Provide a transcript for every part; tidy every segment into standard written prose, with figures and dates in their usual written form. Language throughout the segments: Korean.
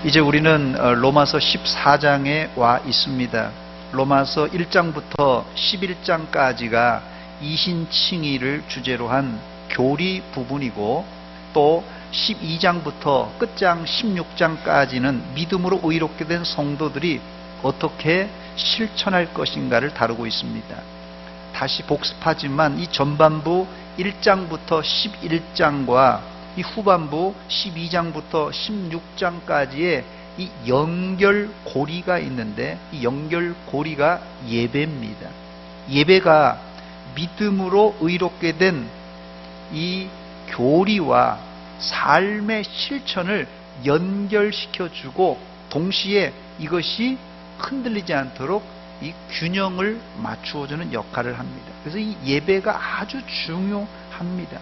이제 우리는 로마서 14장에 와 있습니다. 로마서 1장부터 11장까지가 이신칭의를 주제로 한 교리 부분이고, 또 12장부터 끝장 16장까지는 믿음으로 의롭게 된 성도들이 어떻게 실천할 것인가를 다루고 있습니다. 다시 복습하지만 이 전반부 1장부터 11장과 이 후반부 12장부터 16장까지의 이 연결고리가 있는데, 이 연결고리가 예배입니다. 예배가 믿음으로 의롭게 된 이 교리와 삶의 실천을 연결시켜주고, 동시에 이것이 흔들리지 않도록 이 균형을 맞추어주는 역할을 합니다. 그래서 이 예배가 아주 중요합니다.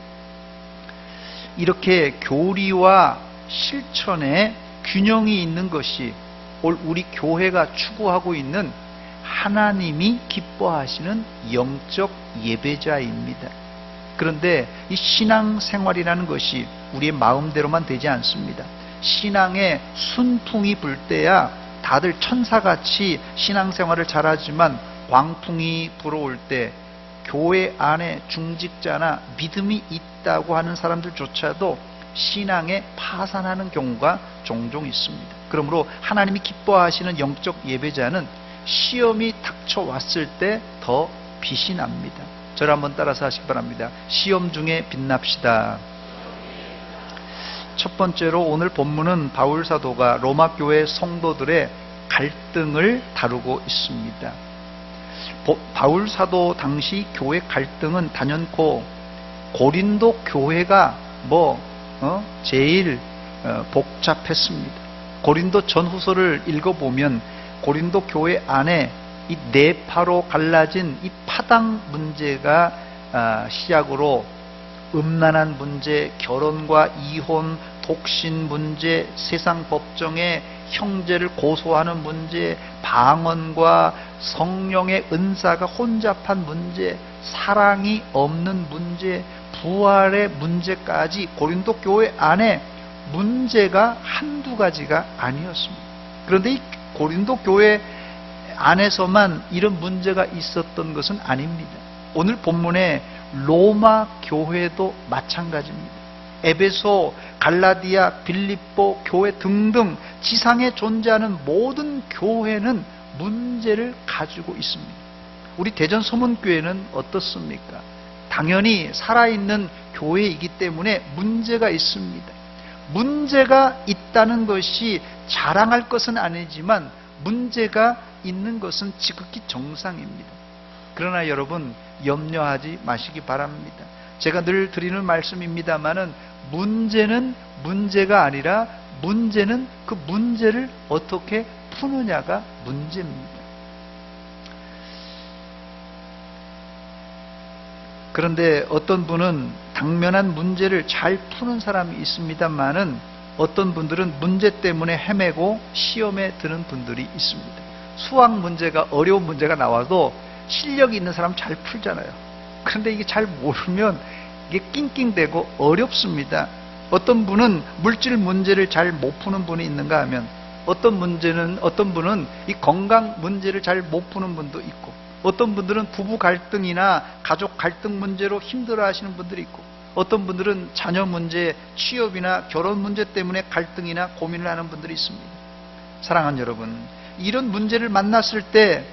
이렇게 교리와 실천에 균형이 있는 것이 우리 교회가 추구하고 있는 하나님이 기뻐하시는 영적 예배자입니다. 그런데 이 신앙생활이라는 것이 우리의 마음대로만 되지 않습니다. 신앙의 순풍이 불 때야 다들 천사같이 신앙생활을 잘하지만, 광풍이 불어올 때 교회 안에 중직자나 믿음이 있다고 하는 사람들조차도 신앙에 파산하는 경우가 종종 있습니다. 그러므로 하나님이 기뻐하시는 영적 예배자는 시험이 닥쳐왔을 때 더 빛이 납니다. 저를 한번 따라서 하시기 바랍니다. 시험 중에 빛납시다. 첫 번째로 오늘 본문은 바울 사도가 로마 교회 성도들의 갈등을 다루고 있습니다. 바울 사도 당시 교회 갈등은 단연코 고린도 교회가 제일 복잡했습니다. 고린도 전후서를 읽어보면 고린도 교회 안에 이 네파로 갈라진 이 파당 문제가 시작으로 음란한 문제, 결혼과 이혼, 독신 문제, 세상 법정에 형제를 고소하는 문제, 방언과 성령의 은사가 혼잡한 문제, 사랑이 없는 문제, 부활의 문제까지 고린도 교회 안에 문제가 한두 가지가 아니었습니다. 그런데 이 고린도 교회 안에서만 이런 문제가 있었던 것은 아닙니다. 오늘 본문에 로마 교회도 마찬가지입니다. 에베소, 갈라디아, 빌립보 교회 등등 지상에 존재하는 모든 교회는 문제를 가지고 있습니다. 우리 대전 소문교회는 어떻습니까? 당연히 살아있는 교회이기 때문에 문제가 있습니다. 문제가 있다는 것이 자랑할 것은 아니지만 문제가 있는 것은 지극히 정상입니다. 그러나 여러분, 염려하지 마시기 바랍니다. 제가 늘 드리는 말씀입니다만은, 문제는 문제가 아니라 문제는 그 문제를 어떻게 푸느냐가 문제입니다. 그런데 어떤 분은 당면한 문제를 잘 푸는 사람이 있습니다만은, 어떤 분들은 문제 때문에 헤매고 시험에 드는 분들이 있습니다. 수학 문제가, 어려운 문제가 나와도 실력이 있는 사람 잘 풀잖아요. 그런데 이게 잘 모르면 이게 낑낑대고 어렵습니다. 어떤 분은 물질 문제를 잘 못 푸는 분이 있는가 하면, 어떤 분은 이 건강 문제를 잘 못 푸는 분도 있고, 어떤 분들은 부부 갈등이나 가족 갈등 문제로 힘들어 하시는 분들이 있고, 어떤 분들은 자녀 문제, 취업이나 결혼 문제 때문에 갈등이나 고민을 하는 분들이 있습니다. 사랑하는 여러분, 이런 문제를 만났을 때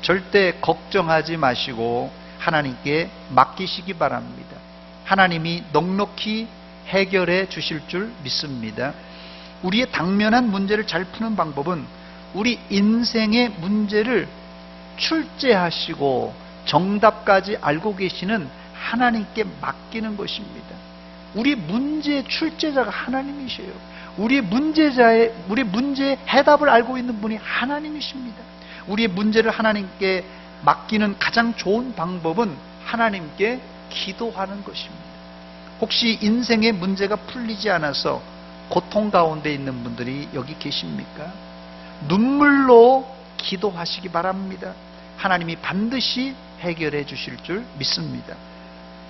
절대 걱정하지 마시고 하나님께 맡기시기 바랍니다. 하나님이 넉넉히 해결해 주실 줄 믿습니다. 우리의 당면한 문제를 잘 푸는 방법은 우리 인생의 문제를 출제하시고 정답까지 알고 계시는 하나님께 맡기는 것입니다. 우리 문제의 출제자가 하나님이셔요. 우리의 문제의 해답을 알고 있는 분이 하나님이십니다. 우리의 문제를 하나님께 맡기는 가장 좋은 방법은 하나님께 기도하는 것입니다. 혹시 인생의 문제가 풀리지 않아서 고통 가운데 있는 분들이 여기 계십니까? 눈물로 기도하시기 바랍니다. 하나님이 반드시 해결해 주실 줄 믿습니다.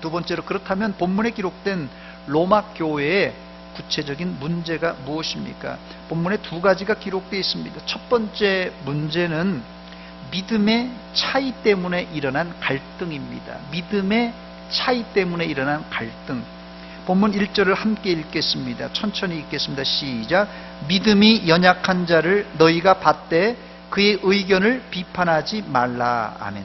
두 번째로, 그렇다면 본문에 기록된 로마 교회의 구체적인 문제가 무엇입니까? 본문에 두 가지가 기록되어 있습니다. 첫 번째 문제는 믿음의 차이 때문에 일어난 갈등입니다. 믿음의 차이 때문에 일어난 갈등. 본문 1절을 함께 읽겠습니다. 천천히 읽겠습니다. 시작. 믿음이 연약한 자를 너희가 받되 그의 의견을 비판하지 말라. 아멘.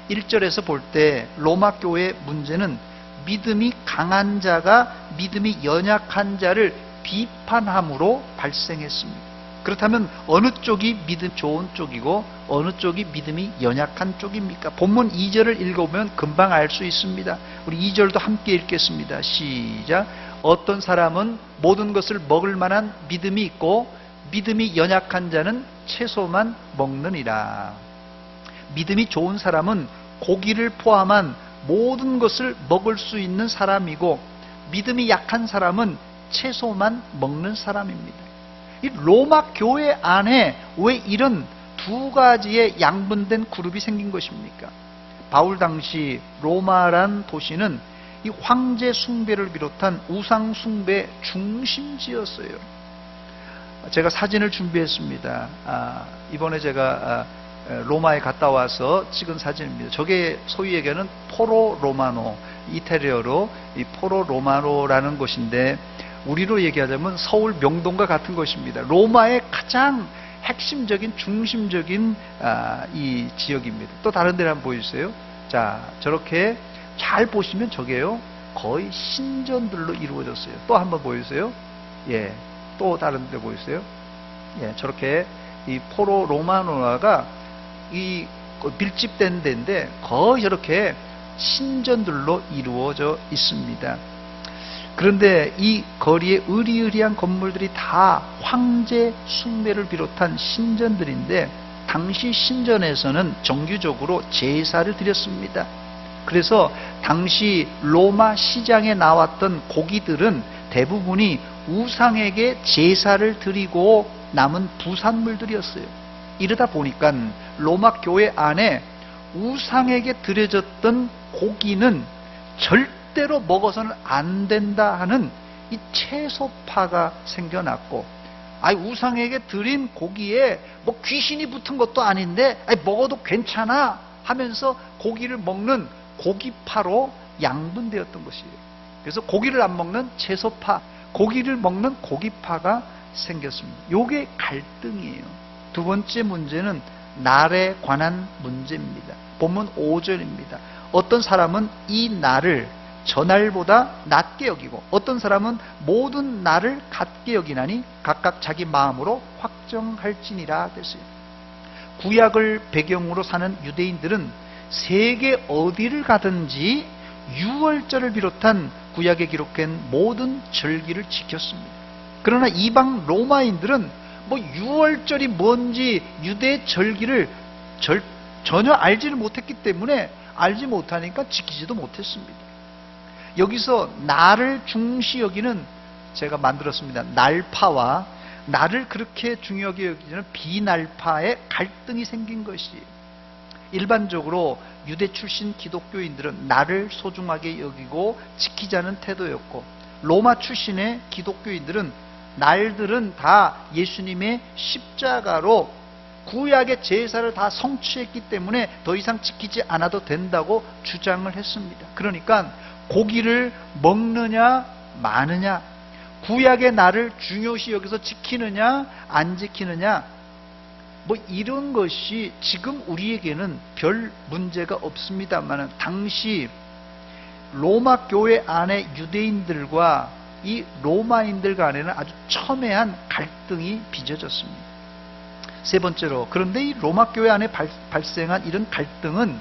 1절에서 볼 때 로마 교회의 문제는 믿음이 강한 자가 믿음이 연약한 자를 비판함으로 발생했습니다. 그렇다면 어느 쪽이 믿음 좋은 쪽이고 어느 쪽이 믿음이 연약한 쪽입니까? 본문 2절을 읽어보면 금방 알 수 있습니다. 우리 2절도 함께 읽겠습니다. 시작. 어떤 사람은 모든 것을 먹을 만한 믿음이 있고 믿음이 연약한 자는 채소만 먹느니라. 믿음이 좋은 사람은 고기를 포함한 모든 것을 먹을 수 있는 사람이고 믿음이 약한 사람은 채소만 먹는 사람입니다. 이 로마 교회 안에 왜 이런 두 가지의 양분된 그룹이 생긴 것입니까? 바울 당시 로마란 도시는 이 황제 숭배를 비롯한 우상 숭배 중심지였어요. 제가 사진을 준비했습니다. 이번에 제가 로마에 갔다 와서 찍은 사진입니다. 저게 소위 얘기하는 포로 로마노, 이태리어로 이 포로 로마노라는 곳인데 우리로 얘기하자면 서울 명동과 같은 것입니다. 로마의 가장 핵심적인 중심적인 이 지역입니다. 또 다른 데를 한번 보여주세요. 자, 저렇게 잘 보시면 저게요 거의 신전들로 이루어졌어요. 또 한번 보여주세요. 예, 또 다른 데 보여주세요. 예, 저렇게 이 포로 로마노가 이 밀집된 데인데 거의 저렇게 신전들로 이루어져 있습니다. 그런데 이 거리에 으리으리한 건물들이 다 황제 숭배를 비롯한 신전들인데 당시 신전에서는 정규적으로 제사를 드렸습니다. 그래서 당시 로마 시장에 나왔던 고기들은 대부분이 우상에게 제사를 드리고 남은 부산물들이었어요. 이러다 보니까 로마 교회 안에 우상에게 드려졌던 고기는 절대로 먹어서는 안 된다 하는 이 채소파가 생겨났고, 우상에게 드린 고기에 뭐 귀신이 붙은 것도 아닌데 먹어도 괜찮아 하면서 고기를 먹는 고기파로 양분되었던 것이에요. 그래서 고기를 안 먹는 채소파, 고기를 먹는 고기파가 생겼습니다. 이게 갈등이에요. 두 번째 문제는 날에 관한 문제입니다. 본문 5절입니다. 어떤 사람은 이 날을 전날보다 낮게 여기고 어떤 사람은 모든 날을 같게 여기나니 각각 자기 마음으로 확정할지니라 됐어요. 구약을 배경으로 사는 유대인들은 세계 어디를 가든지 유월절을 비롯한 구약에 기록된 모든 절기를 지켰습니다. 그러나 이방 로마인들은 유월절이 뭔지 유대 절기를 전혀 알지를 못했기 때문에 알지 못하니까 지키지도 못했습니다. 여기서 날을 중시 여기는 제가 만들었습니다. 날파와 날을 그렇게 중요하게 여기는 비날파의 갈등이 생긴 것이에요. 일반적으로 유대 출신 기독교인들은 날을 소중하게 여기고 지키자는 태도였고, 로마 출신의 기독교인들은 날들은 다 예수님의 십자가로 구약의 제사를 다 성취했기 때문에 더 이상 지키지 않아도 된다고 주장을 했습니다. 그러니까 고기를 먹느냐 마느냐, 구약의 날을 중요시 여기서 지키느냐 안 지키느냐, 이런 것이 지금 우리에게는 별 문제가 없습니다만 당시 로마 교회 안에 유대인들과 이 로마인들 간에는 아주 첨예한 갈등이 빚어졌습니다. 세 번째로, 그런데 이 로마 교회 안에 발생한 이런 갈등은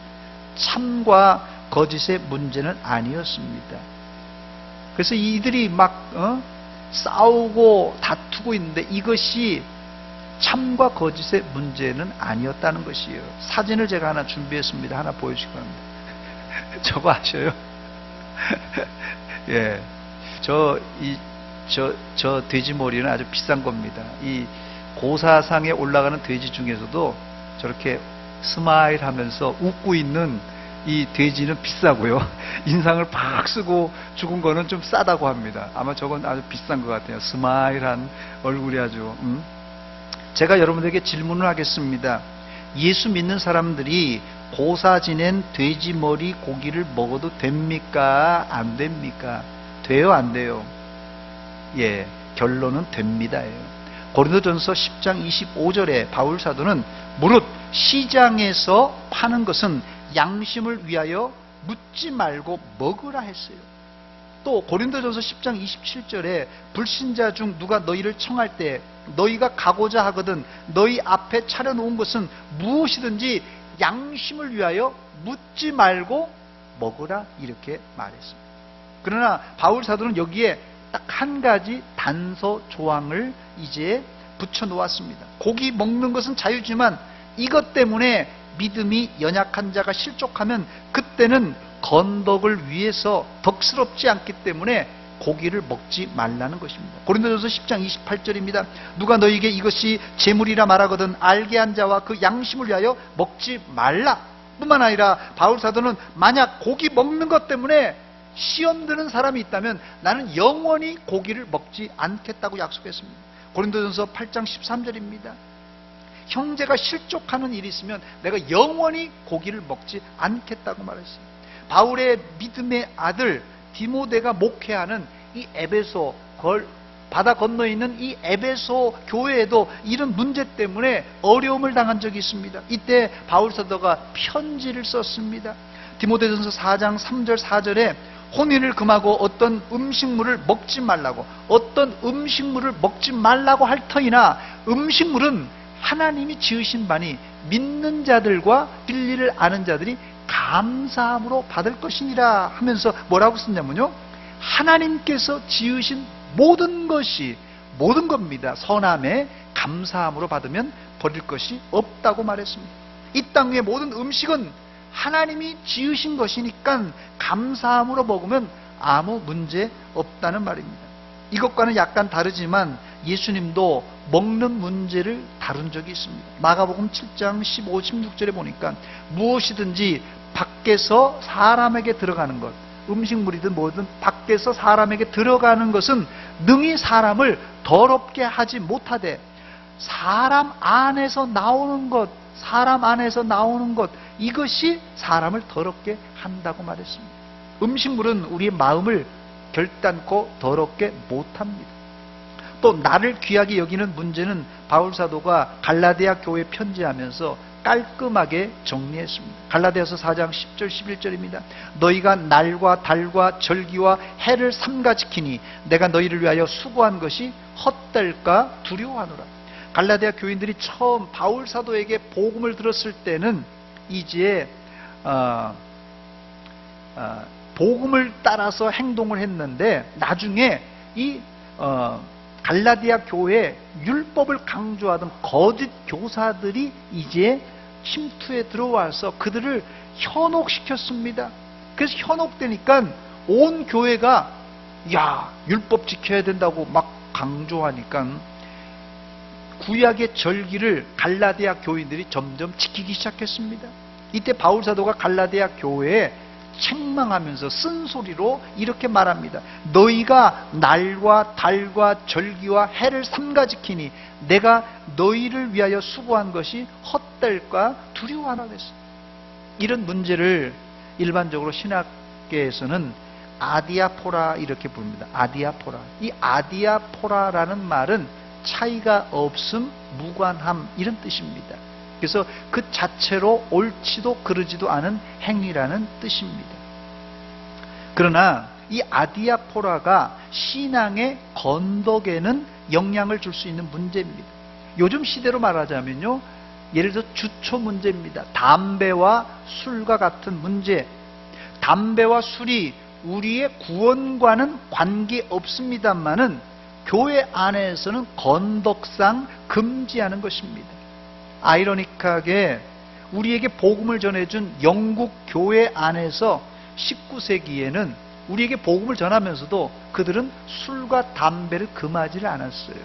참과 거짓의 문제는 아니었습니다. 그래서 이들이 싸우고 다투고 있는데 이것이 참과 거짓의 문제는 아니었다는 것이에요. 사진을 제가 하나 준비했습니다. 하나 보여주시기 바랍니다. 저거 아셔요? 예. 저 돼지 머리는 아주 비싼 겁니다. 이 고사상에 올라가는 돼지 중에서도 저렇게 스마일 하면서 웃고 있는 이 돼지는 비싸고요. 인상을 팍 쓰고 죽은 거는 좀 싸다고 합니다. 아마 저건 아주 비싼 것 같아요. 스마일한 얼굴이 아주. 제가 여러분들에게 질문을 하겠습니다. 예수 믿는 사람들이 고사 지낸 돼지 머리 고기를 먹어도 됩니까? 안 됩니까? 돼요, 안 돼요? 예, 결론은 됩니다예요. 고린도전서 10장 25절에 바울 사도는 무릇 시장에서 파는 것은 양심을 위하여 묻지 말고 먹으라 했어요. 또 고린도전서 10장 27절에 불신자 중 누가 너희를 청할 때 너희가 가고자 하거든 너희 앞에 차려놓은 것은 무엇이든지 양심을 위하여 묻지 말고 먹으라 이렇게 말했습니다. 그러나 바울 사도는 여기에 딱 한 가지 단서 조항을 이제 붙여 놓았습니다. 고기 먹는 것은 자유지만 이것 때문에 믿음이 연약한 자가 실족하면 그때는 건덕을 위해서 덕스럽지 않기 때문에 고기를 먹지 말라는 것입니다. 고린도전서 10장 28절입니다. 누가 너희에게 이것이 재물이라 말하거든 알게 한 자와 그 양심을 위하여 먹지 말라. 뿐만 아니라 바울 사도는 만약 고기 먹는 것 때문에 시험 드는 사람이 있다면 나는 영원히 고기를 먹지 않겠다고 약속했습니다. 고린도전서 8장 13절입니다. 형제가 실족하는 일이 있으면 내가 영원히 고기를 먹지 않겠다고 말했어요. 바울의 믿음의 아들 디모데가 목회하는 이 에베소 바다 건너에 있는 이 에베소 교회에도 이런 문제 때문에 어려움을 당한 적이 있습니다. 이때 바울 사도가 편지를 썼습니다. 디모데전서 4장 3절 4절에 혼인을 금하고 어떤 음식물을 먹지 말라고 할 터이나 음식물은 하나님이 지으신 바니 믿는 자들과 진리를 아는 자들이 감사함으로 받을 것이니라 하면서 뭐라고 썼냐면요, 하나님께서 지으신 모든 겁니다. 선함에 감사함으로 받으면 버릴 것이 없다고 말했습니다. 이 땅 위의 모든 음식은 하나님이 지으신 것이니까 감사함으로 먹으면 아무 문제 없다는 말입니다. 이것과는 약간 다르지만 예수님도 먹는 문제를 다룬 적이 있습니다. 마가복음 7장 15, 16절에 보니까 무엇이든지 밖에서 사람에게 들어가는 것, 음식물이든 뭐든 밖에서 사람에게 들어가는 것은 능히 사람을 더럽게 하지 못하되 사람 안에서 나오는 것 이것이 사람을 더럽게 한다고 말했습니다. 음식물은 우리의 마음을 결단코 더럽게 못합니다. 또 나를 귀하게 여기는 문제는 바울 사도가 갈라디아 교회에 편지하면서 깔끔하게 정리했습니다. 갈라디아서 4장 10절 11절입니다. 너희가 날과 달과 절기와 해를 삼가 지키니 내가 너희를 위하여 수고한 것이 헛될까 두려워하노라. 갈라디아 교인들이 처음 바울 사도에게 복음을 들었을 때는 이제 복음을 따라서 행동을 했는데 나중에 이 갈라디아 교회에 율법을 강조하던 거짓 교사들이 이제 침투에 들어와서 그들을 현혹시켰습니다. 그래서 현혹되니까 온 교회가 율법 지켜야 된다고 막 강조하니까 구약의 절기를 갈라디아 교인들이 점점 지키기 시작했습니다. 이때 바울 사도가 갈라디아 교회에 책망하면서 쓴소리로 이렇게 말합니다. 너희가 날과 달과 절기와 해를 삼가 지키니 내가 너희를 위하여 수고한 것이 헛될까 두려워하나 그랬어요. 이런 문제를 일반적으로 신학계에서는 아디아포라 이렇게 부릅니다. 아디아포라. 이 아디아포라라는 말은 차이가 없음, 무관함 이런 뜻입니다. 그래서 그 자체로 옳지도 그르지도 않은 행위라는 뜻입니다. 그러나 이 아디아포라가 신앙의 건덕에는 영향을 줄 수 있는 문제입니다. 요즘 시대로 말하자면요, 예를 들어 주초 문제입니다. 담배와 술과 같은 문제. 담배와 술이 우리의 구원과는 관계없습니다만은 교회 안에서는 건덕상 금지하는 것입니다. 아이러니하게 우리에게 복음을 전해준 영국 교회 안에서 19세기에는 우리에게 복음을 전하면서도 그들은 술과 담배를 금하지를 않았어요.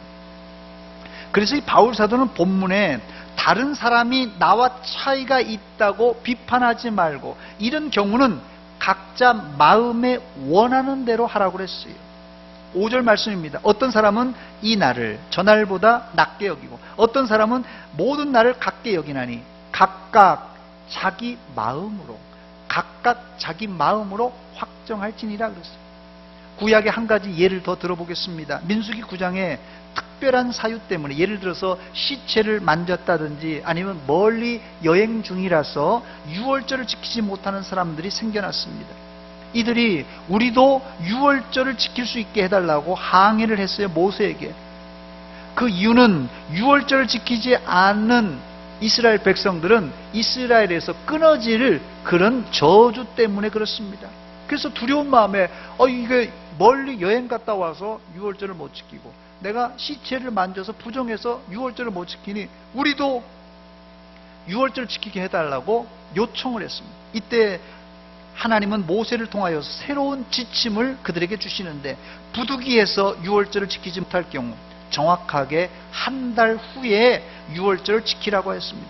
그래서 이 바울 사도는 본문에 다른 사람이 나와 차이가 있다고 비판하지 말고, 이런 경우는 각자 마음에 원하는 대로 하라고 그랬어요. 5절 말씀입니다. 어떤 사람은 이 날을 저 날보다 낮게 여기고, 어떤 사람은 모든 날을 같게 여기나니 각각 자기 마음으로 확정할지니라 그랬어요. 구약의 한 가지 예를 더 들어보겠습니다. 민수기 9장에 특별한 사유 때문에, 예를 들어서 시체를 만졌다든지 아니면 멀리 여행 중이라서 유월절을 지키지 못하는 사람들이 생겨났습니다. 이들이 우리도 유월절을 지킬 수 있게 해달라고 항의를 했어요, 모세에게. 그 이유는 유월절을 지키지 않는 이스라엘 백성들은 이스라엘에서 끊어질 그런 저주 때문에 그렇습니다. 그래서 두려운 마음에 이게 멀리 여행 갔다 와서 유월절을 못 지키고, 내가 시체를 만져서 부정해서 유월절을 못 지키니 우리도 유월절을 지키게 해달라고 요청을 했습니다. 이때 하나님은 모세를 통하여 새로운 지침을 그들에게 주시는데, 부득이해서 유월절을 지키지 못할 경우 정확하게 한 달 후에 유월절을 지키라고 했습니다.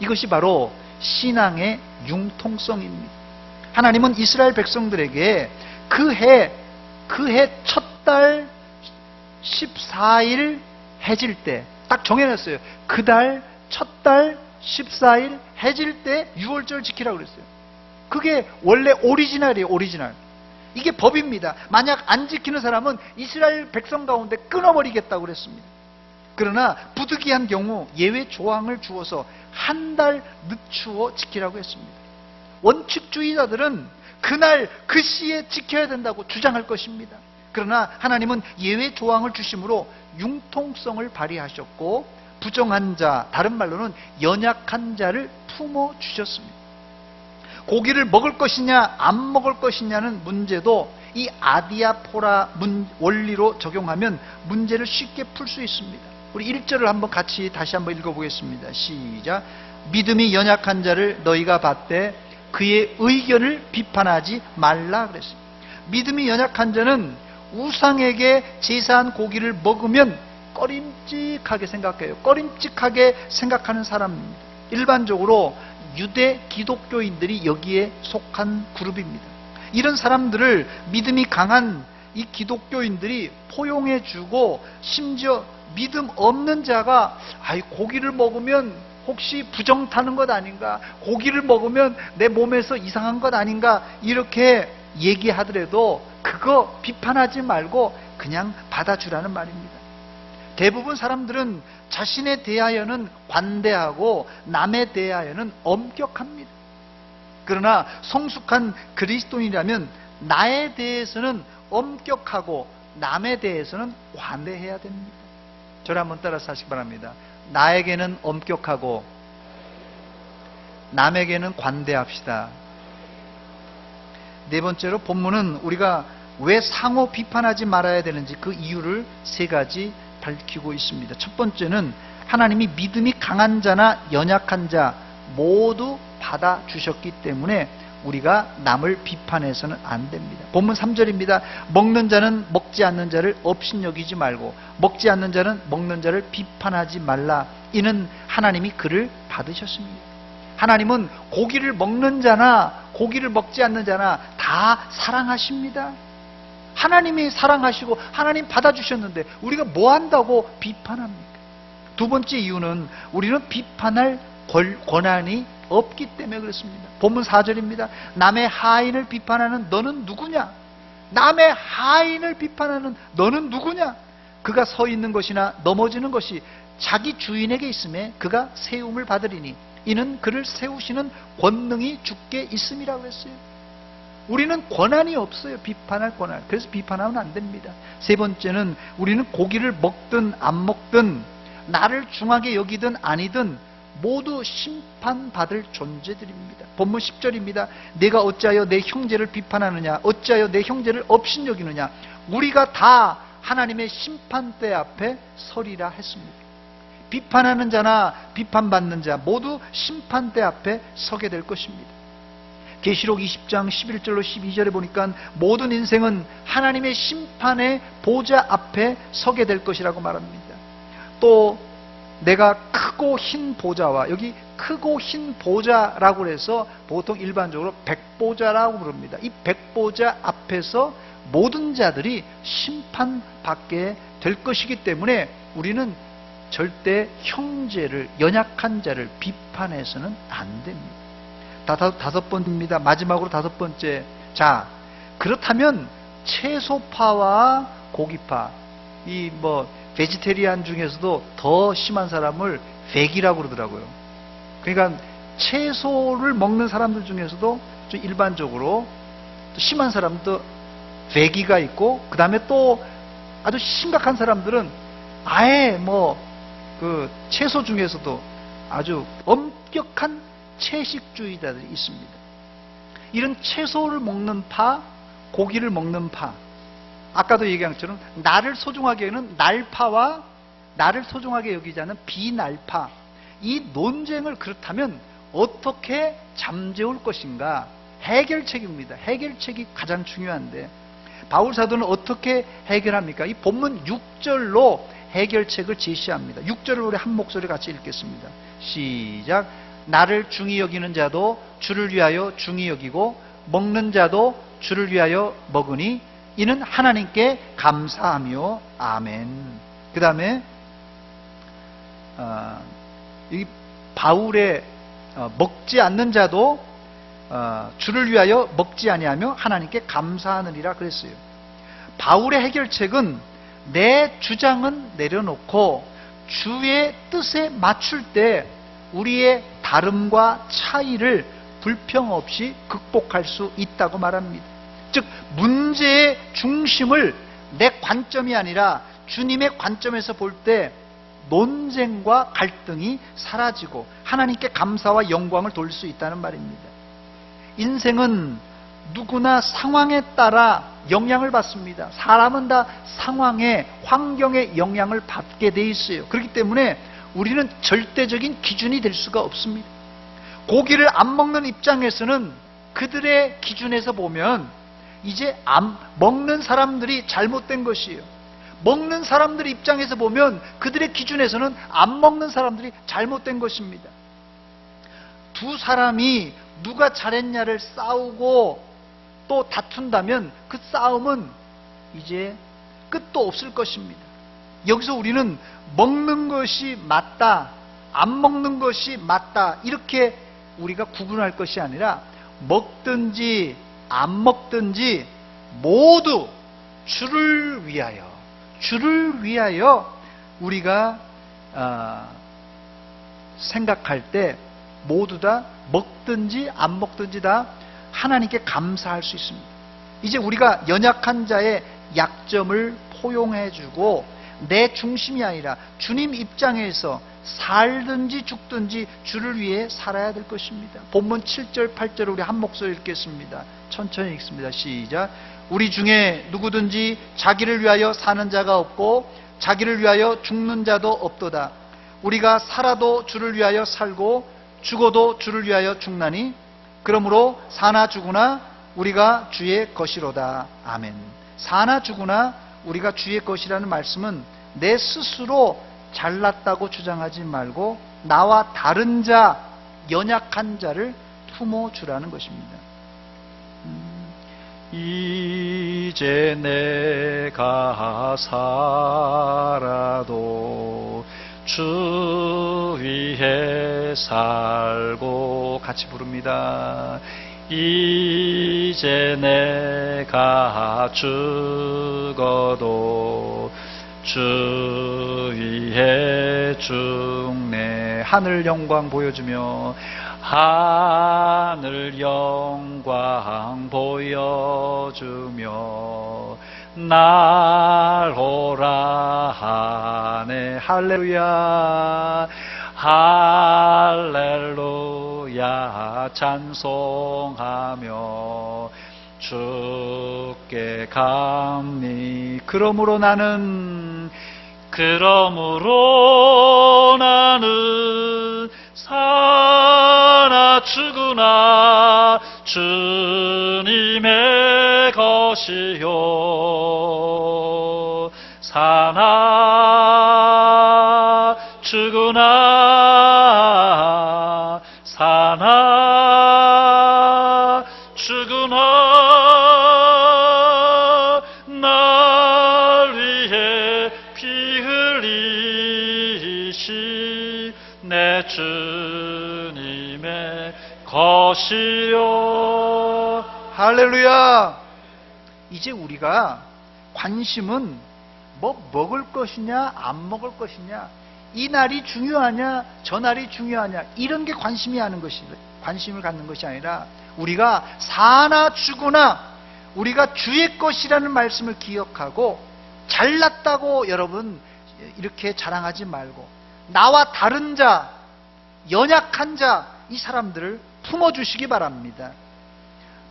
이것이 바로 신앙의 융통성입니다. 하나님은 이스라엘 백성들에게 그 해 첫 달 14일 해질 때 딱 정해놨어요. 그 달 첫 달 14일 해질 때 유월절을 지키라고 그랬어요. 그게 원래 오리지널이에요. 오리지널. 이게 법입니다. 만약 안 지키는 사람은 이스라엘 백성 가운데 끊어버리겠다고 그랬습니다. 그러나 부득이한 경우 예외 조항을 주어서 한 달 늦추어 지키라고 했습니다. 원칙주의자들은 그날 그 시에 지켜야 된다고 주장할 것입니다. 그러나 하나님은 예외 조항을 주심으로 융통성을 발휘하셨고, 부정한 자, 다른 말로는 연약한 자를 품어주셨습니다. 고기를 먹을 것이냐 안 먹을 것이냐는 문제도 이 아디아포라 원리로 적용하면 문제를 쉽게 풀 수 있습니다. 우리 1절을 한번 같이 다시 한번 읽어보겠습니다. 시작. 믿음이 연약한 자를 너희가 받되 그의 의견을 비판하지 말라 그랬습니다. 믿음이 연약한 자는 우상에게 제사한 고기를 먹으면 꺼림칙하게 생각해요. 꺼림칙하게 생각하는 사람입니다. 일반적으로 유대 기독교인들이 여기에 속한 그룹입니다. 이런 사람들을 믿음이 강한 이 기독교인들이 포용해주고, 심지어 믿음 없는 자가 고기를 먹으면 혹시 부정 타는 것 아닌가, 고기를 먹으면 내 몸에서 이상한 것 아닌가, 이렇게 얘기하더라도 그거 비판하지 말고 그냥 받아주라는 말입니다. 대부분 사람들은 자신에 대하여는 관대하고 남에 대하여는 엄격합니다. 그러나 성숙한 그리스도인이라면 나에 대해서는 엄격하고 남에 대해서는 관대해야 됩니다. 저를 한번 따라서 하시기 바랍니다. 나에게는 엄격하고 남에게는 관대합시다. 네 번째로 본문은 우리가 왜 상호 비판하지 말아야 되는지 그 이유를 세 가지 밝히고 있습니다. 첫 번째는 하나님이 믿음이 강한 자나 연약한 자 모두 받아주셨기 때문에 우리가 남을 비판해서는 안 됩니다. 본문 3절입니다. 먹는 자는 먹지 않는 자를 업신여기지 말고 먹지 않는 자는 먹는 자를 비판하지 말라. 이는 하나님이 그를 받으셨습니다. 하나님은 고기를 먹는 자나 고기를 먹지 않는 자나 다 사랑하십니다. 하나님이 사랑하시고 하나님 받아주셨는데 우리가 뭐 한다고 비판합니까? 두 번째 이유는 우리는 비판할 권한이 없기 때문에 그렇습니다. 본문 4절입니다. 남의 하인을 비판하는 너는 누구냐? 남의 하인을 비판하는 너는 누구냐? 그가 서 있는 것이나 넘어지는 것이 자기 주인에게 있음에 그가 세움을 받으리니 이는 그를 세우시는 권능이 주께 있음이라고 했어요. 우리는 권한이 없어요. 비판할 권한. 그래서 비판하면 안 됩니다. 세 번째는 우리는 고기를 먹든 안 먹든 나를 중하게 여기든 아니든 모두 심판받을 존재들입니다. 본문 10절입니다. 내가 어찌하여 내 형제를 비판하느냐? 어찌하여 내 형제를 업신여기느냐? 우리가 다 하나님의 심판대 앞에 서리라 했습니다. 비판하는 자나 비판받는 자 모두 심판대 앞에 서게 될 것입니다. 계시록 20장 11절로 12절에 보니까 모든 인생은 하나님의 심판의 보좌 앞에 서게 될 것이라고 말합니다. 또 내가 크고 크고 흰 보좌와, 여기 크고 흰 보좌라고 해서 보통 일반적으로 백보좌라고 부릅니다. 이 백보좌 앞에서 모든 자들이 심판받게 될 것이기 때문에 우리는 절대 형제를, 연약한 자를 비판해서는 안 됩니다. 다섯 번입니다. 마지막으로 다섯 번째. 자, 그렇다면 채소파와 고기파, 이 베지테리안 중에서도 더 심한 사람을 베기라고 그러더라고요. 그러니까 채소를 먹는 사람들 중에서도 좀 일반적으로 또 심한 사람도 베기가 있고, 그 다음에 또 아주 심각한 사람들은 아예 그 채소 중에서도 아주 엄격한 채식주의자들이 있습니다. 이런 채소를 먹는 파, 고기를 먹는 파, 아까도 얘기한 것처럼 나를 소중하게 여기는 날파와 나를 소중하게 여기지 않는 비날파, 이 논쟁을 그렇다면 어떻게 잠재울 것인가? 해결책입니다. 해결책이 가장 중요한데 바울 사도는 어떻게 해결합니까? 이 본문 6절로 해결책을 제시합니다. 6절을 우리 한 목소리 같이 읽겠습니다. 시작. 나를 중히 여기는 자도 주를 위하여 중히 여기고 먹는 자도 주를 위하여 먹으니 이는 하나님께 감사하며 아멘. 그 다음에 이 바울의 먹지 않는 자도 주를 위하여 먹지 아니하며 하나님께 감사하느니라 그랬어요. 바울의 해결책은 내 주장은 내려놓고 주의 뜻에 맞출 때 우리의 다름과 차이를 불평 없이 극복할 수 있다고 말합니다. 즉 문제의 중심을 내 관점이 아니라 주님의 관점에서 볼 때 논쟁과 갈등이 사라지고 하나님께 감사와 영광을 돌릴 수 있다는 말입니다. 인생은 누구나 상황에 따라 영향을 받습니다. 사람은 다 상황에, 환경에 영향을 받게 돼 있어요. 그렇기 때문에 우리는 절대적인 기준이 될 수가 없습니다. 고기를 안 먹는 입장에서는 그들의 기준에서 보면 이제 먹는 사람들이 잘못된 것이에요. 먹는 사람들 입장에서 보면 그들의 기준에서는 안 먹는 사람들이 잘못된 것입니다. 두 사람이 누가 잘했냐를 싸우고 또 다툰다면 그 싸움은 이제 끝도 없을 것입니다. 여기서 우리는 먹는 것이 맞다, 안 먹는 것이 맞다, 이렇게 우리가 구분할 것이 아니라 먹든지 안 먹든지 모두 주를 위하여 우리가 생각할 때 모두 다 먹든지 안 먹든지 다 하나님께 감사할 수 있습니다. 이제 우리가 연약한 자의 약점을 포용해주고 내 중심이 아니라 주님 입장에서 살든지 죽든지 주를 위해 살아야 될 것입니다. 본문 7절 8절을 우리 한 목소리 읽겠습니다. 천천히 읽습니다. 시작. 우리 중에 누구든지 자기를 위하여 사는 자가 없고 자기를 위하여 죽는 자도 없도다. 우리가 살아도 주를 위하여 살고 죽어도 주를 위하여 죽나니 그러므로 사나 죽으나 우리가 주의 것이로다. 아멘. 사나 죽으나 우리가 주의 것이라는 말씀은 내 스스로 잘났다고 주장하지 말고 나와 다른 자, 연약한 자를 품어주라는 것입니다. 이제 내가 살아도 주 위에 살고, 같이 부릅니다. 이제 내가 죽어도 주 위에 죽네. 하늘 영광 보여주며, 하늘 영광 보여주며 날 오라 하네. 할렐루야, 할렐루야 찬송하며 주께 감히. 그러므로 나는 사나 죽으나 주님의 것이요, 사나 죽으나 내 주님의 것이요. 할렐루야. 이제 우리가 관심은 뭐 먹을 것이냐 안 먹을 것이냐, 이 날이 중요하냐 저 날이 중요하냐, 이런 게 관심을 갖는 것이 아니라, 우리가 사나 죽으나 우리가 주의 것이라는 말씀을 기억하고, 잘났다고 여러분 이렇게 자랑하지 말고, 나와 다른 자, 연약한 자, 이 사람들을 품어주시기 바랍니다.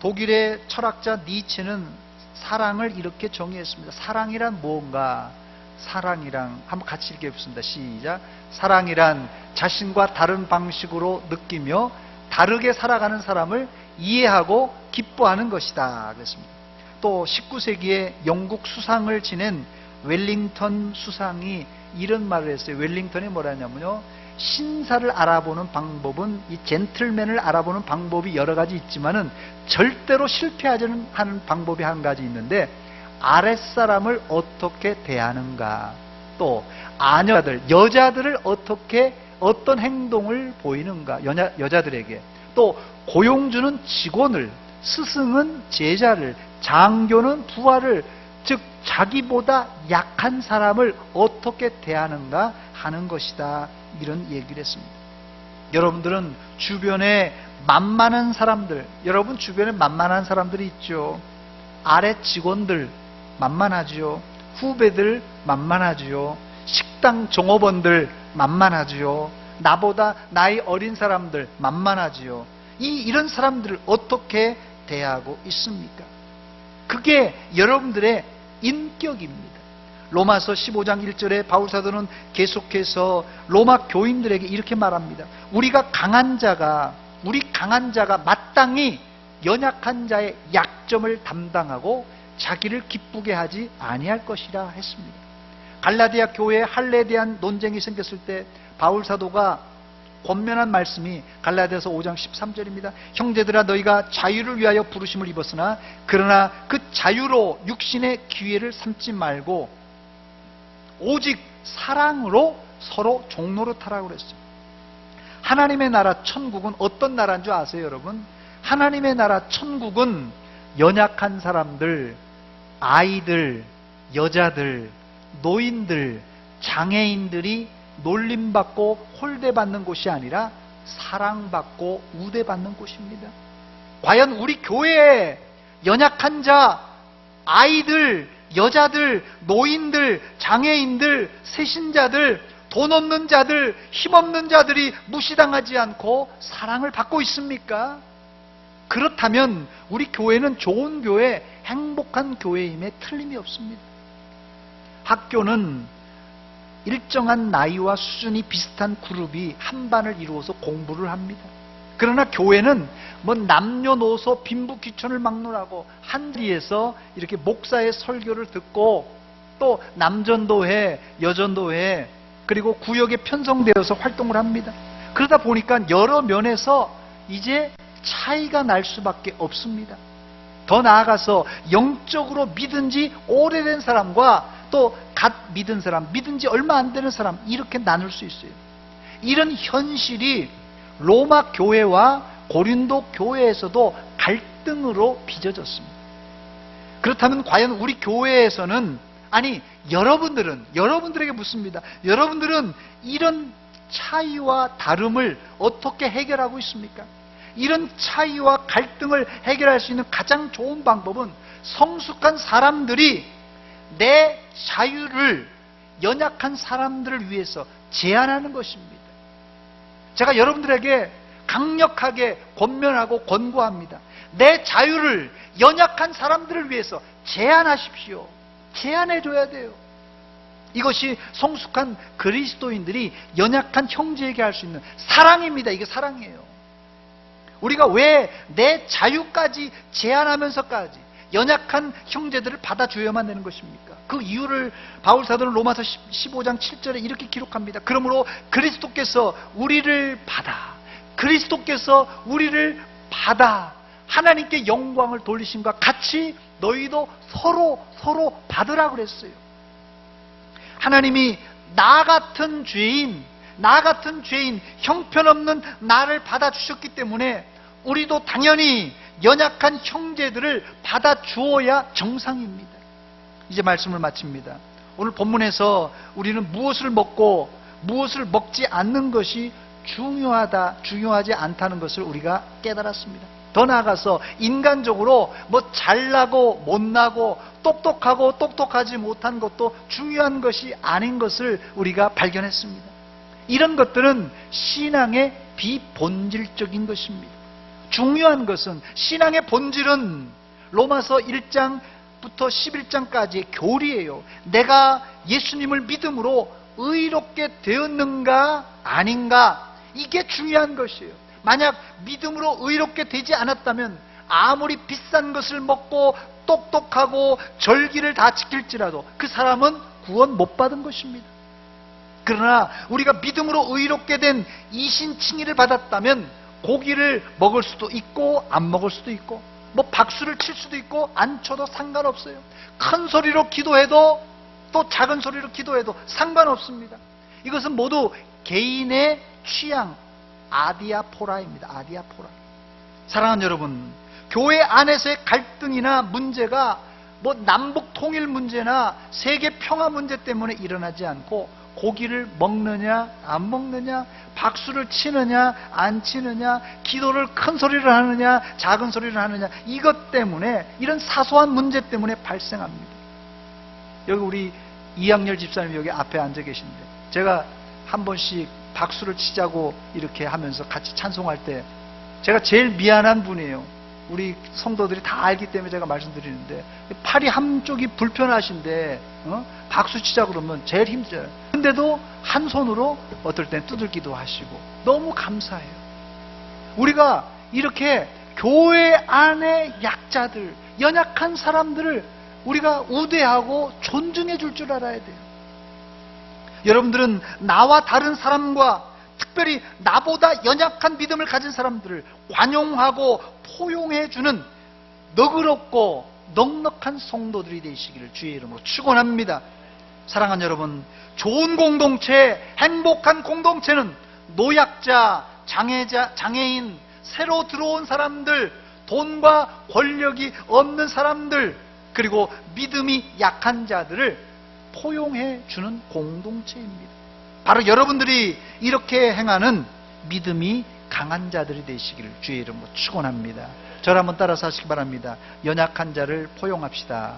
독일의 철학자 니체는 사랑을 이렇게 정의했습니다. 사랑이란 무언가? 사랑이란, 한번 같이 읽어보겠습니다. 시작. 사랑이란 자신과 다른 방식으로 느끼며 다르게 살아가는 사람을 이해하고 기뻐하는 것이다. 그랬습니다. 또 19세기에 영국 수상을 지낸 웰링턴 수상이 이런 말을 했어요. 웰링턴이 뭐라 했냐면요, 신사를 알아보는 방법은, 이 젠틀맨을 알아보는 방법이 여러 가지 있지만은 절대로 실패하지 않는 방법이 한 가지 있는데, 아랫사람을 어떻게 대하는가, 또 아녀들, 여자들을 어떤 행동을 보이는가, 여자들에게, 또 고용주는 직원을, 스승은 제자를, 장교는 부하를, 즉 자기보다 약한 사람을 어떻게 대하는가 하는 것이다, 이런 얘기를 했습니다. 여러분들은 주변에 만만한 사람들, 여러분 주변에 만만한 사람들이 있죠. 아래 직원들 만만하죠. 후배들 만만하죠. 식당 종업원들 만만하죠. 나보다 나이 어린 사람들 만만하지요. 이런 사람들을 어떻게 대하고 있습니까? 그게 여러분들의 인격입니다. 로마서 15장 1절에 바울사도는 계속해서 로마 교인들에게 이렇게 말합니다. 우리 강한 자가 마땅히 연약한 자의 약점을 담당하고 자기를 기쁘게 하지 아니할 것이라 했습니다. 갈라디아 교회에 할례에 대한 논쟁이 생겼을 때 바울사도가 권면한 말씀이 갈라디아서 5장 13절입니다. 형제들아, 너희가 자유를 위하여 부르심을 입었으나 그러나 그 자유로 육신의 기회를 삼지 말고 오직 사랑으로 서로 종노릇하라고 그랬어요. 하나님의 나라 천국은 어떤 나라인 줄 아세요, 여러분? 하나님의 나라 천국은 연약한 사람들, 아이들, 여자들, 노인들, 장애인들이 놀림받고 홀대받는 곳이 아니라 사랑받고 우대받는 곳입니다. 과연 우리 교회에 연약한 자, 아이들, 여자들, 노인들, 장애인들, 새신자들, 돈 없는 자들, 힘없는 자들이 무시당하지 않고 사랑을 받고 있습니까? 그렇다면 우리 교회는 좋은 교회, 행복한 교회임에 틀림이 없습니다. 학교는 일정한 나이와 수준이 비슷한 그룹이 한 반을 이루어서 공부를 합니다. 그러나 교회는 뭐 남녀노소 빈부귀천을 막론하고 한 자리에서 이렇게 목사의 설교를 듣고, 또 남전도회, 여전도회, 그리고 구역에 편성되어서 활동을 합니다. 그러다 보니까 여러 면에서 이제 차이가 날 수밖에 없습니다. 더 나아가서 영적으로 믿은 지 오래된 사람과 또 갓 믿은 사람, 믿은 지 얼마 안 되는 사람, 이렇게 나눌 수 있어요. 이런 현실이 로마 교회와 고린도 교회에서도 갈등으로 빚어졌습니다. 그렇다면 과연 우리 교회에서는, 아니 여러분들에게 묻습니다. 여러분들은 이런 차이와 다름을 어떻게 해결하고 있습니까? 이런 차이와 갈등을 해결할 수 있는 가장 좋은 방법은 성숙한 사람들이 내 자유를 연약한 사람들을 위해서 제한하는 것입니다. 제가 여러분들에게 강력하게 권면하고 권고합니다. 내 자유를 연약한 사람들을 위해서 제한하십시오. 제한해줘야 돼요. 이것이 성숙한 그리스도인들이 연약한 형제에게 할 수 있는 사랑입니다. 이게 사랑이에요. 우리가 왜 내 자유까지 제한하면서까지 연약한 형제들을 받아줘야만 되는 것입니까? 그 이유를 바울사도는 로마서 15장 7절에 이렇게 기록합니다. 그러므로 그리스도께서 우리를 받아 하나님께 영광을 돌리심과 같이 너희도 서로 받으라고 그랬어요. 하나님이 나 같은 죄인, 나 같은 죄인, 형편없는 나를 받아주셨기 때문에 우리도 당연히 연약한 형제들을 받아주어야 정상입니다. 이제 말씀을 마칩니다. 오늘 본문에서 우리는 무엇을 먹고 무엇을 먹지 않는 것이 중요하지 않다는 것을 우리가 깨달았습니다. 더 나아가서 인간적으로 뭐 잘나고 못나고 똑똑하고 똑똑하지 못한 것도 중요한 것이 아닌 것을 우리가 발견했습니다. 이런 것들은 신앙의 비본질적인 것입니다. 중요한 것은, 신앙의 본질은 로마서 1장부터 11장까지의 교리예요. 내가 예수님을 믿음으로 의롭게 되었는가 아닌가, 이게 중요한 것이에요. 만약 믿음으로 의롭게 되지 않았다면 아무리 비싼 것을 먹고 똑똑하고 절기를 다 지킬지라도 그 사람은 구원 못 받은 것입니다. 그러나 우리가 믿음으로 의롭게 된 이신칭의를 받았다면 고기를 먹을 수도 있고 안 먹을 수도 있고, 뭐 박수를 칠 수도 있고 안 쳐도 상관없어요. 큰 소리로 기도해도 또 작은 소리로 기도해도 상관없습니다. 이것은 모두 개인의 취향, 아디아포라입니다. 아디아포라. 사랑하는 여러분, 교회 안에서의 갈등이나 문제가 뭐 남북 통일 문제나 세계 평화 문제 때문에 일어나지 않고, 고기를 먹느냐 안 먹느냐, 박수를 치느냐 안 치느냐, 기도를 큰 소리를 하느냐 작은 소리를 하느냐, 이것 때문에, 이런 사소한 문제 때문에 발생합니다. 여기 우리 이양열 집사님 여기 앞에 앉아 계신데, 제가 한 번씩 박수를 치자고 이렇게 하면서 같이 찬송할 때 제가 제일 미안한 분이에요. 우리 성도들이 다 알기 때문에 제가 말씀드리는데, 팔이 한쪽이 불편하신데 박수 치자 그러면 제일 힘들어요. 근데도 한 손으로 어떨 땐 두들기도 하시고 너무 감사해요. 우리가 이렇게 교회 안의 약자들, 연약한 사람들을 우리가 우대하고 존중해 줄 줄 알아야 돼요. 여러분들은 나와 다른 사람과, 특별히 나보다 연약한 믿음을 가진 사람들을 관용하고 포용해 주는 너그럽고 넉넉한 성도들이 되시기를 주의 이름으로 축원합니다. 사랑하는 여러분, 좋은 공동체, 행복한 공동체는 노약자, 장애인, 새로 들어온 사람들, 돈과 권력이 없는 사람들, 그리고 믿음이 약한 자들을 포용해 주는 공동체입니다. 바로 여러분들이 이렇게 행하는 믿음이 강한 자들이 되시기를 주의 이름으로 축원합니다. 저를 한번 따라서 하시기 바랍니다. 연약한 자를 포용합시다.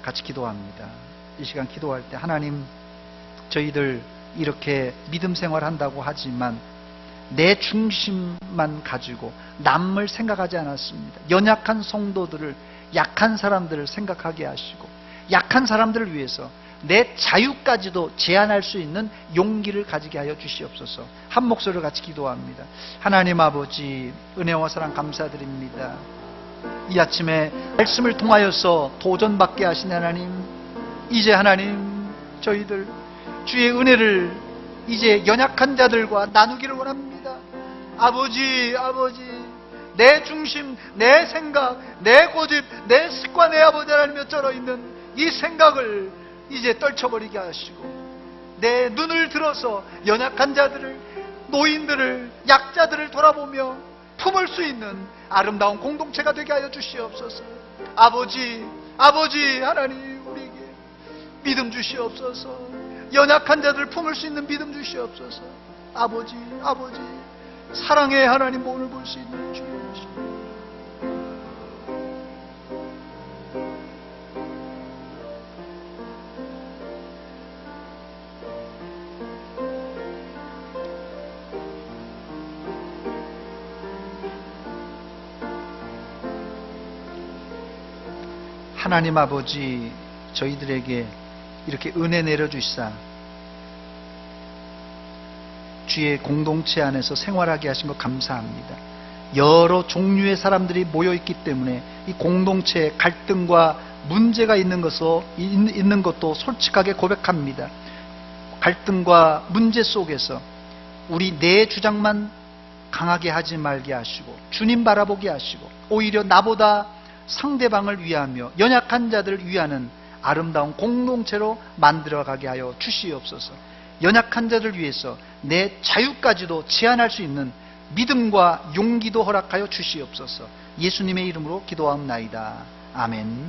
같이 기도합니다. 이 시간 기도할 때, 하나님, 저희들 이렇게 믿음 생활한다고 하지만 내 중심만 가지고 남을 생각하지 않았습니다. 연약한 성도들을, 약한 사람들을 생각하게 하시고, 약한 사람들을 위해서 내 자유까지도 제한할 수 있는 용기를 가지게 하여 주시옵소서. 한 목소리로 같이 기도합니다. 하나님 아버지, 은혜와 사랑 감사드립니다. 이 아침에 말씀을 통하여서 도전받게 하신 하나님, 이제 하나님, 저희들 주의 은혜를 이제 연약한 자들과 나누기를 원합니다. 아버지, 내 중심, 내 생각, 내 고집, 내 습관, 내 아버지 하나님여 쩔어있는 이 생각을 이제 떨쳐버리게 하시고, 내 눈을 들어서 연약한 자들을, 노인들을, 약자들을 돌아보며 품을 수 있는 아름다운 공동체가 되게 하여 주시옵소서. 아버지 하나님, 우리에게 믿음 주시옵소서. 연약한 자들을 품을 수 있는 믿음 주시옵소서. 아버지, 사랑의 하나님 오늘 볼 수 있는 주여. 하나님 아버지, 저희들에게 이렇게 은혜 내려주시사 주의 공동체 안에서 생활하게 하신 것 감사합니다. 여러 종류의 사람들이 모여있기 때문에 이 공동체에 갈등과 문제가 있는 것도 솔직하게 고백합니다. 갈등과 문제 속에서 우리 내 주장만 강하게 하지 말게 하시고, 주님 바라보게 하시고, 오히려 나보다 상대방을 위하며 연약한 자들을 위하는 아름다운 공동체로 만들어가게 하여 주시옵소서. 연약한 자를 위해서 내 자유까지도 제한할 수 있는 믿음과 용기도 허락하여 주시옵소서. 예수님의 이름으로 기도하옵나이다. 아멘.